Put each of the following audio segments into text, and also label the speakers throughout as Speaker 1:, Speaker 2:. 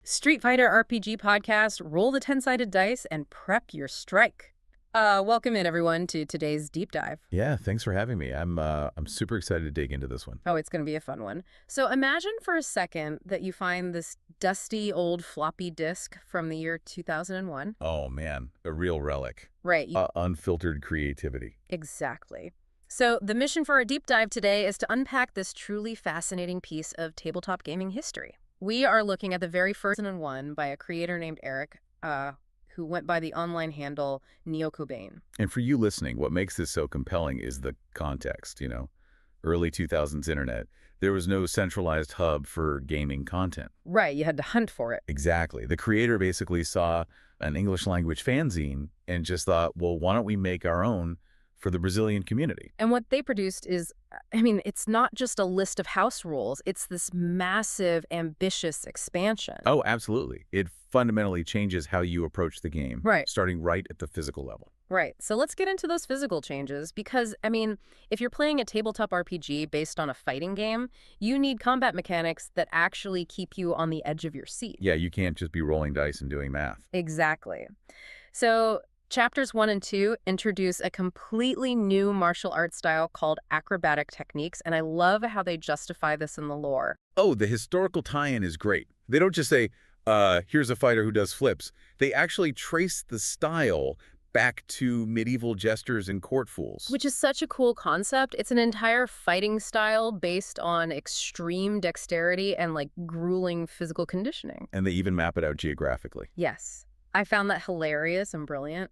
Speaker 1: Street Fighter RPG podcast, roll the 10-sided dice and prep your strike. Welcome in, everyone, to today's deep dive.
Speaker 2: Yeah, thanks for having me. I'm super excited to dig into this one.
Speaker 1: Oh, it's going to be a fun one. So imagine for a second that you find this dusty old floppy disk from the year 2001.
Speaker 2: Oh man, a real relic.
Speaker 1: Right.
Speaker 2: Unfiltered creativity.
Speaker 1: Exactly. So the mission for our deep dive today is to unpack this truly fascinating piece of tabletop gaming history. We are looking at the very first one by a creator named Eric, who went by the online handle Neo Cobain.
Speaker 2: And for you listening, what makes this so compelling is the context, Early 2000s internet. There was no centralized hub for gaming content.
Speaker 1: Right, you had to hunt for it.
Speaker 2: Exactly. The creator basically saw an English language fanzine and just thought, well, why don't we make our own for the Brazilian community?
Speaker 1: And what they produced is, it's not just a list of house rules. It's this massive, ambitious expansion.
Speaker 2: Oh, absolutely. It fundamentally changes how you approach the game.
Speaker 1: Right.
Speaker 2: Starting right at the physical level.
Speaker 1: Right. So let's get into those physical changes because, if you're playing a tabletop RPG based on a fighting game, you need combat mechanics that actually keep you on the edge of your seat.
Speaker 2: Yeah, you can't just be rolling dice and doing math.
Speaker 1: Exactly. So Chapters 1 and 2 introduce a completely new martial arts style called acrobatic techniques, and I love how they justify this in the lore.
Speaker 2: Oh, the historical tie-in is great. They don't just say, here's a fighter who does flips. They actually trace the style back to medieval jesters and court fools.
Speaker 1: Which is such a cool concept. It's an entire fighting style based on extreme dexterity and, grueling physical conditioning.
Speaker 2: And they even map it out geographically.
Speaker 1: Yes. I found that hilarious and brilliant.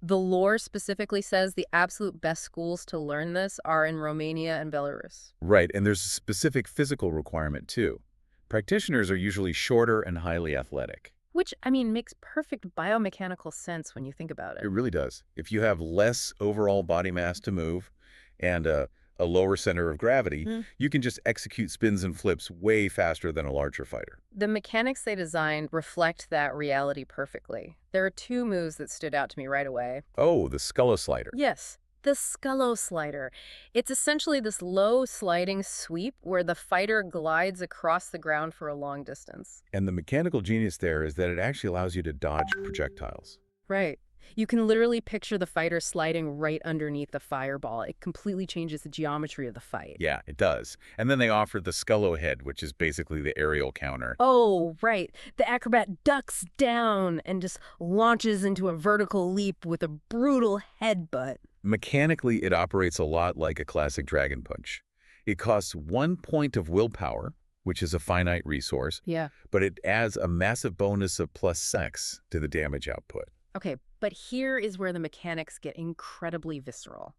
Speaker 1: The lore specifically says the absolute best schools to learn this are in Romania and Belarus.
Speaker 2: Right, and there's a specific physical requirement, too. Practitioners are usually shorter and highly athletic.
Speaker 1: Which, makes perfect biomechanical sense when you think about it.
Speaker 2: It really does. If you have less overall body mass to move and a lower center of gravity, you can just execute spins and flips way faster than a larger fighter.
Speaker 1: The mechanics they designed reflect that reality perfectly. There are two moves that stood out to me right away.
Speaker 2: Oh, the Scullo slider.
Speaker 1: Yes, the Scullo slider. It's essentially this low sliding sweep where the fighter glides across the ground for a long distance.
Speaker 2: And the mechanical genius there is that it actually allows you to dodge projectiles.
Speaker 1: Right. You can literally picture the fighter sliding right underneath the fireball. It completely changes the geometry of the fight.
Speaker 2: Yeah, it does. And then they offered the Scullo head, which is basically the aerial counter.
Speaker 1: Oh, right. The acrobat ducks down and just launches into a vertical leap with a brutal headbutt.
Speaker 2: Mechanically, it operates a lot like a classic Dragon Punch. It costs 1 point of willpower, which is a finite resource,
Speaker 1: Yeah.
Speaker 2: but it adds a massive bonus of +6 to the damage output.
Speaker 1: Okay, but here is where the mechanics get incredibly visceral.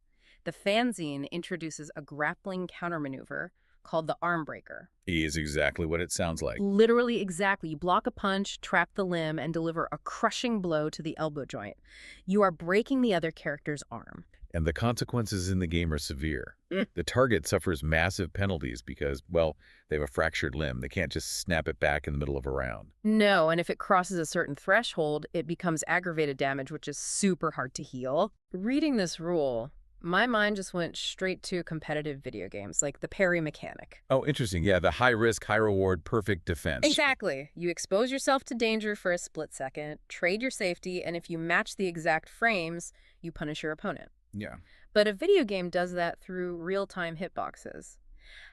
Speaker 1: The fanzine introduces a grappling countermaneuver called the arm breaker.
Speaker 2: E is exactly what it sounds like.
Speaker 1: Literally exactly. You block a punch, trap the limb, and deliver a crushing blow to the elbow joint. You are breaking the other character's arm.
Speaker 2: And the consequences in the game are severe. The target suffers massive penalties because, well, they have a fractured limb. They can't just snap it back in the middle of a round.
Speaker 1: No, and if it crosses a certain threshold, it becomes aggravated damage, which is super hard to heal. Reading this rule, my mind just went straight to competitive video games, like the parry mechanic.
Speaker 2: Oh, interesting. Yeah, the high risk, high reward, perfect defense.
Speaker 1: Exactly. You expose yourself to danger for a split second, trade your safety, and if you match the exact frames, you punish your opponent.
Speaker 2: Yeah.
Speaker 1: But a video game does that through real-time hitboxes.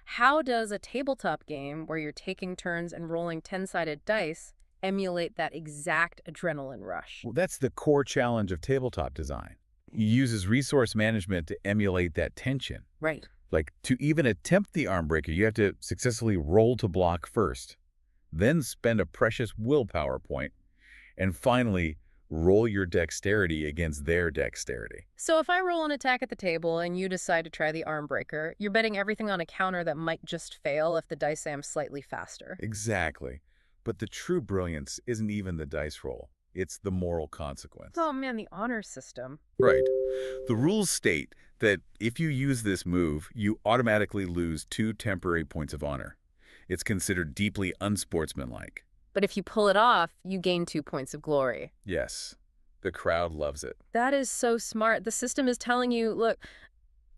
Speaker 1: How does a tabletop game where you're taking turns and rolling 10-sided dice emulate that exact adrenaline rush?
Speaker 2: Well, that's the core challenge of tabletop design. It uses resource management to emulate that tension.
Speaker 1: Right.
Speaker 2: Like, to even attempt the arm breaker, you have to successfully roll to block first, then spend a precious willpower point, and finally, roll your dexterity against their dexterity.
Speaker 1: So if I roll an attack at the table and you decide to try the arm breaker, you're betting everything on a counter that might just fail if the dice say I'm slightly faster.
Speaker 2: Exactly. But the true brilliance isn't even the dice roll. It's the moral consequence.
Speaker 1: Oh man, the honor system.
Speaker 2: Right. The rules state that if you use this move, you automatically lose 2 temporary points of honor. It's considered deeply unsportsmanlike.
Speaker 1: But if you pull it off, you gain 2 points of glory.
Speaker 2: Yes. The crowd loves it.
Speaker 1: That is so smart. The system is telling you, look,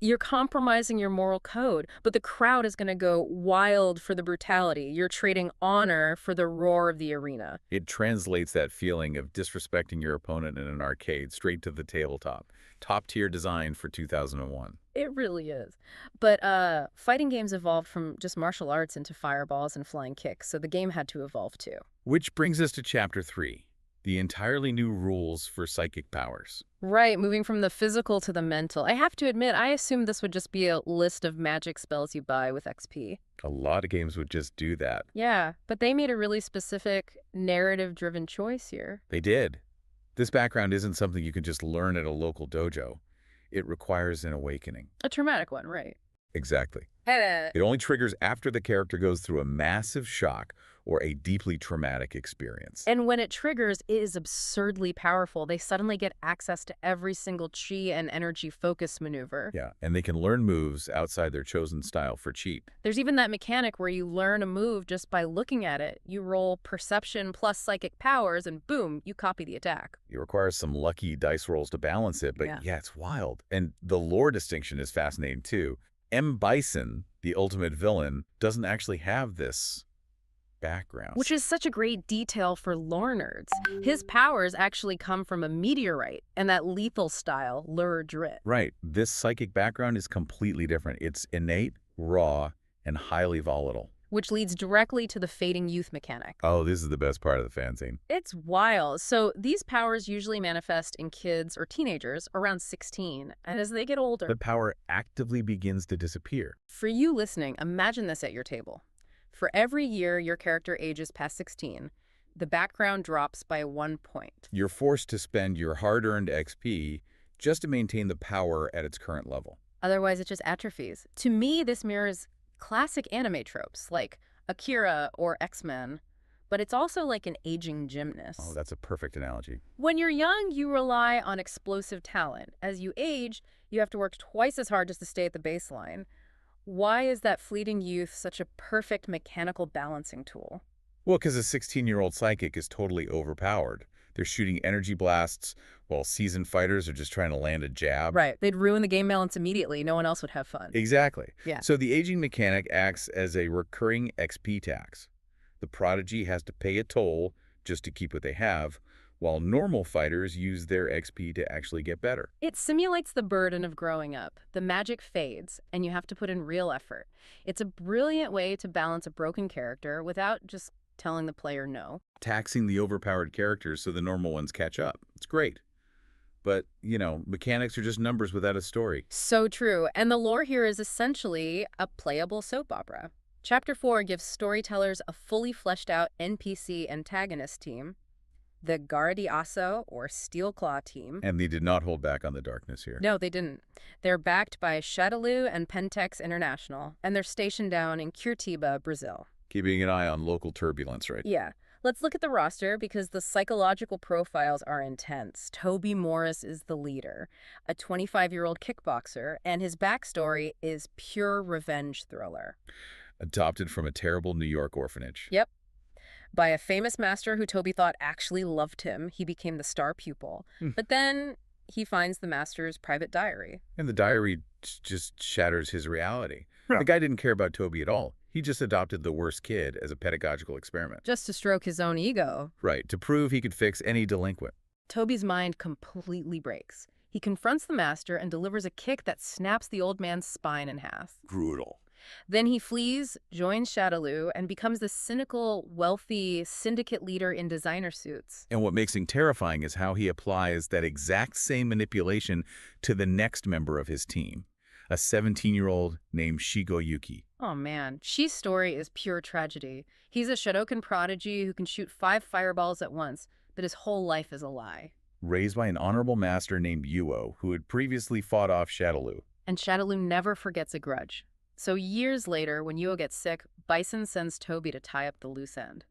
Speaker 1: You're compromising your moral code, but the crowd is going to go wild for the brutality. You're trading honor for the roar of the arena.
Speaker 2: It translates that feeling of disrespecting your opponent in an arcade straight to the tabletop. Top-tier design for 2001.
Speaker 1: It really is. But fighting games evolved from just martial arts into fireballs and flying kicks, so the game had to evolve too.
Speaker 2: Which brings us to Chapter 3, the entirely new rules for psychic powers.
Speaker 1: Right, moving from the physical to the mental. I have to admit, I assumed this would just be a list of magic spells you buy with XP.
Speaker 2: A lot of games would just do that.
Speaker 1: Yeah, but they made a really specific, narrative-driven choice here.
Speaker 2: They did. This background isn't something you can just learn at a local dojo. It requires an awakening.
Speaker 1: A traumatic one, right?
Speaker 2: Exactly.
Speaker 1: Hey,
Speaker 2: It only triggers after the character goes through a massive shock or a deeply traumatic experience.
Speaker 1: and when it triggers, it is absurdly powerful. They suddenly get access to every single chi and energy focus maneuver.
Speaker 2: Yeah, and they can learn moves outside their chosen style for cheap.
Speaker 1: There's even that mechanic where you learn a move just by looking at it. You roll perception plus psychic powers, and boom, you copy the attack.
Speaker 2: It requires some lucky dice rolls to balance it, but
Speaker 1: Yeah.
Speaker 2: yeah, it's wild. And the lore distinction is fascinating too. M. Bison, the ultimate villain, doesn't actually have this background.
Speaker 1: Which is such a great detail for lore nerds. His powers actually come from a meteorite and that lethal style, Lure Drit.
Speaker 2: Right. This psychic background is completely different. It's innate, raw, and highly volatile.
Speaker 1: Which leads directly to the fading youth mechanic.
Speaker 2: Oh, this is the best part of the fanzine.
Speaker 1: It's wild. So these powers usually manifest in kids or teenagers around 16, and as they get older.
Speaker 2: The power actively begins to disappear.
Speaker 1: For you listening, imagine this at your table. For every year your character ages past 16, the background drops by 1 point.
Speaker 2: You're forced to spend your hard-earned XP just to maintain the power at its current level.
Speaker 1: Otherwise, it just atrophies. To me, this mirrors classic anime tropes like Akira or X-Men, but it's also like an aging gymnast.
Speaker 2: Oh, that's a perfect analogy.
Speaker 1: When you're young, you rely on explosive talent. As you age, you have to work twice as hard just to stay at the baseline. Why is that fleeting youth such a perfect mechanical balancing tool?
Speaker 2: Well, because a 16-year-old psychic is totally overpowered. They're shooting energy blasts while seasoned fighters are just trying to land a jab.
Speaker 1: Right. They'd ruin the game balance immediately. No one else would have fun.
Speaker 2: Exactly.
Speaker 1: Yeah.
Speaker 2: So the aging mechanic acts as a recurring XP tax. The prodigy has to pay a toll just to keep what they have, while normal fighters use their XP to actually get better.
Speaker 1: It simulates the burden of growing up. The magic fades, and you have to put in real effort. It's a brilliant way to balance a broken character without just telling the player no.
Speaker 2: Taxing the overpowered characters so the normal ones catch up. It's great. But, mechanics are just numbers without a story.
Speaker 1: So true. And the lore here is essentially a playable soap opera. Chapter 4 gives storytellers a fully fleshed out NPC antagonist team, the Gardiaso, or Steelclaw team.
Speaker 2: And they did not hold back on the darkness here.
Speaker 1: No, they didn't. They're backed by Shadaloo and Pentex International, and they're stationed down in Curitiba, Brazil.
Speaker 2: Keeping an eye on local turbulence, right?
Speaker 1: Yeah. Let's look at the roster because the psychological profiles are intense. Toby Morris is the leader, a 25-year-old kickboxer, and his backstory is pure revenge thriller.
Speaker 2: Adopted from a terrible New York orphanage.
Speaker 1: Yep. By a famous master who Toby thought actually loved him, he became the star pupil. But then he finds the master's private diary.
Speaker 2: And the diary just shatters his reality.
Speaker 1: Yeah.
Speaker 2: The guy didn't care about Toby at all. He just adopted the worst kid as a pedagogical experiment.
Speaker 1: Just to stroke his own ego.
Speaker 2: Right, to prove he could fix any delinquent.
Speaker 1: Toby's mind completely breaks. He confronts the master and delivers a kick that snaps the old man's spine in half.
Speaker 2: Brutal.
Speaker 1: Then he flees, joins Shadaloo, and becomes the cynical, wealthy syndicate leader in designer suits.
Speaker 2: And what makes him terrifying is how he applies that exact same manipulation to the next member of his team, a 17-year-old named Shigoyuki.
Speaker 1: Oh man, Shi's story is pure tragedy. He's a Shotokan prodigy who can shoot 5 fireballs at once, but his whole life is a lie.
Speaker 2: Raised by an honorable master named Yuo, who had previously fought off Shadaloo.
Speaker 1: And Shadaloo never forgets a grudge. So years later, when Yuo gets sick, Bison sends Toby to tie up the loose end.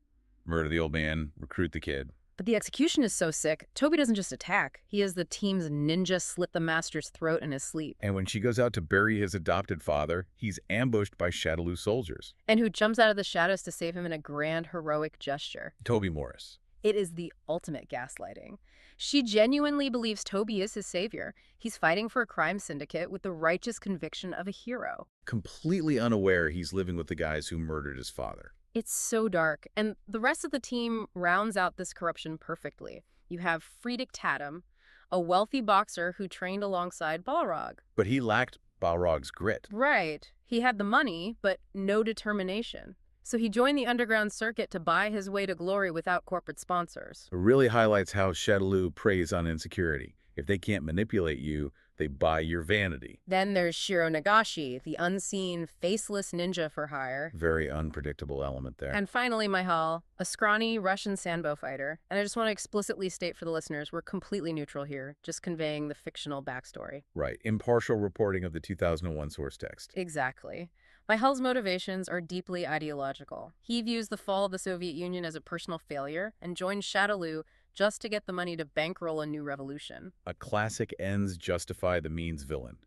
Speaker 2: Murder the old man, recruit the kid.
Speaker 1: But the execution is so sick, Toby doesn't just attack. He has the team's ninja slit the master's throat in his sleep.
Speaker 2: And when she goes out to bury his adopted father, he's ambushed by Shadaloo soldiers.
Speaker 1: And who jumps out of the shadows to save him in a grand, heroic gesture.
Speaker 2: Toby Morris.
Speaker 1: It is the ultimate gaslighting. She genuinely believes Toby is his savior. He's fighting for a crime syndicate with the righteous conviction of a hero.
Speaker 2: Completely unaware he's living with the guys who murdered his father.
Speaker 1: It's so dark, and the rest of the team rounds out this corruption perfectly. You have Friedrich Tatum, a wealthy boxer who trained alongside Balrog.
Speaker 2: But he lacked Balrog's grit.
Speaker 1: Right. He had the money, but no determination. So he joined the underground circuit to buy his way to glory without corporate sponsors.
Speaker 2: It really highlights how Shadaloo preys on insecurity. If they can't manipulate you, they buy your vanity.
Speaker 1: Then there's Shiro Nagashi, the unseen, faceless ninja for hire.
Speaker 2: Very unpredictable element there.
Speaker 1: And finally, Mahal, a scrawny Russian sambo fighter. And I just want to explicitly state for the listeners, we're completely neutral here, just conveying the fictional backstory.
Speaker 2: Right. Impartial reporting of the 2001 source text.
Speaker 1: Exactly. Mahal's motivations are deeply ideological. He views the fall of the Soviet Union as a personal failure and joins Shadaloo just to get the money to bankroll a new revolution.
Speaker 2: A classic ends justify the means villain.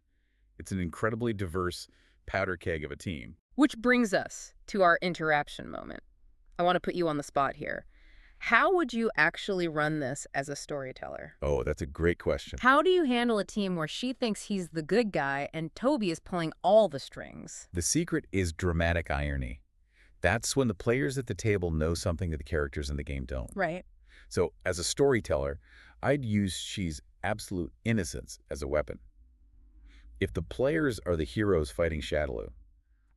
Speaker 2: It's an incredibly diverse powder keg of a team.
Speaker 1: Which brings us to our interaction moment. I want to put you on the spot here. How would you actually run this as a storyteller?
Speaker 2: Oh, that's a great question.
Speaker 1: How do you handle a team where she thinks he's the good guy and Toby is pulling all the strings?
Speaker 2: The secret is dramatic irony. That's when the players at the table know something that the characters in the game don't.
Speaker 1: Right.
Speaker 2: So, as a storyteller, I'd use she's absolute innocence as a weapon. If the players are the heroes fighting Shadaloo,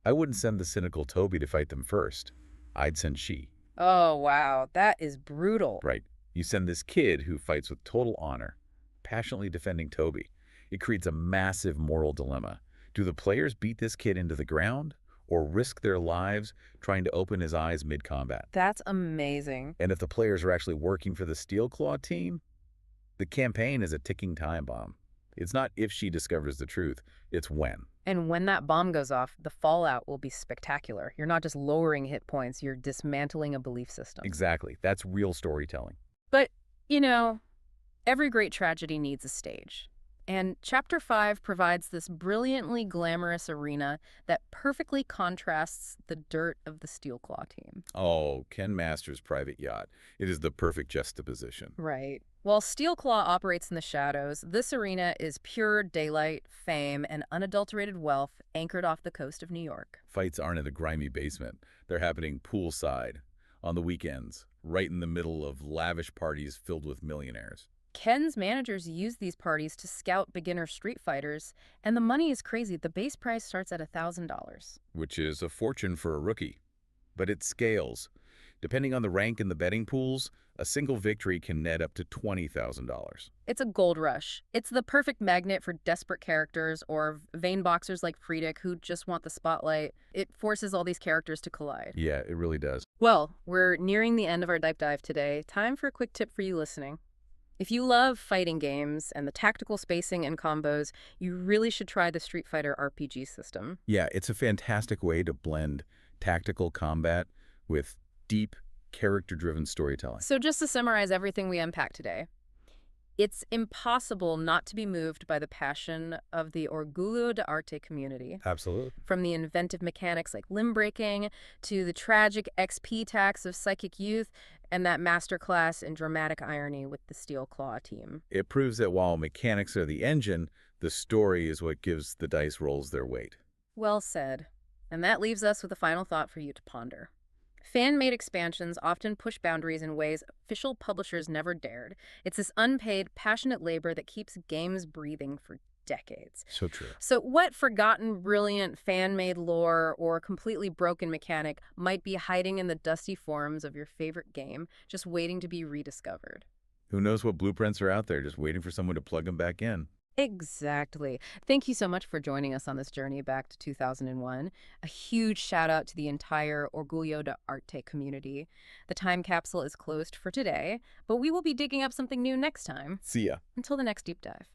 Speaker 2: I wouldn't send the cynical Toby to fight them first. I'd send she.
Speaker 1: Oh, wow. That is brutal.
Speaker 2: Right. You send this kid who fights with total honor, passionately defending Toby. It creates a massive moral dilemma. Do the players beat this kid into the ground or risk their lives trying to open his eyes mid-combat?
Speaker 1: That's amazing.
Speaker 2: And if the players are actually working for the Steel Claw team, the campaign is a ticking time bomb. It's not if she discovers the truth, it's when.
Speaker 1: And when that bomb goes off, the fallout will be spectacular. You're not just lowering hit points, you're dismantling a belief system.
Speaker 2: Exactly. That's real storytelling.
Speaker 1: But, you know, every great tragedy needs a stage. And Chapter 5 provides this brilliantly glamorous arena that perfectly contrasts the dirt of the Steel Claw team.
Speaker 2: Oh, Ken Masters' private yacht. It is the perfect juxtaposition.
Speaker 1: Right. While Steel Claw operates in the shadows, this arena is pure daylight, fame, and unadulterated wealth anchored off the coast of New York.
Speaker 2: Fights aren't in a grimy basement. They're happening poolside, on the weekends, right in the middle of lavish parties filled with millionaires.
Speaker 1: Ken's managers use these parties to scout beginner street fighters, and the money is crazy. The base price starts at $1,000.
Speaker 2: Which is a fortune for a rookie. But it scales. Depending on the rank in the betting pools, a single victory can net up to $20,000.
Speaker 1: It's a gold rush. It's the perfect magnet for desperate characters or vain boxers like Friedrich who just want the spotlight. It forces all these characters to collide.
Speaker 2: Yeah, it really does.
Speaker 1: Well, we're nearing the end of our deep dive today. Time for a quick tip for you listening. If you love fighting games and the tactical spacing and combos, you really should try the Street Fighter RPG system.
Speaker 2: Yeah, it's a fantastic way to blend tactical combat with deep, character-driven storytelling.
Speaker 1: So just to summarize everything we unpacked today, it's impossible not to be moved by the passion of the Orgullo d'Arte community.
Speaker 2: Absolutely.
Speaker 1: From the inventive mechanics like limb breaking to the tragic XP tax of Psychic Youth and that masterclass in dramatic irony with the Steel Claw team.
Speaker 2: It proves that while mechanics are the engine, the story is what gives the dice rolls their weight.
Speaker 1: Well said. And that leaves us with a final thought for you to ponder. Fan-made expansions often push boundaries in ways official publishers never dared. It's this unpaid, passionate labor that keeps games breathing for decades.
Speaker 2: So true.
Speaker 1: So what forgotten, brilliant, fan-made lore or completely broken mechanic might be hiding in the dusty forums of your favorite game, just waiting to be rediscovered?
Speaker 2: Who knows what blueprints are out there, just waiting for someone to plug them back in.
Speaker 1: Exactly. Thank you so much for joining us on this journey back to 2001. A huge shout out to the entire Orgullo d'Arte community. The time capsule is closed for today, but we will be digging up something new next time.
Speaker 2: See ya.
Speaker 1: Until the next deep dive.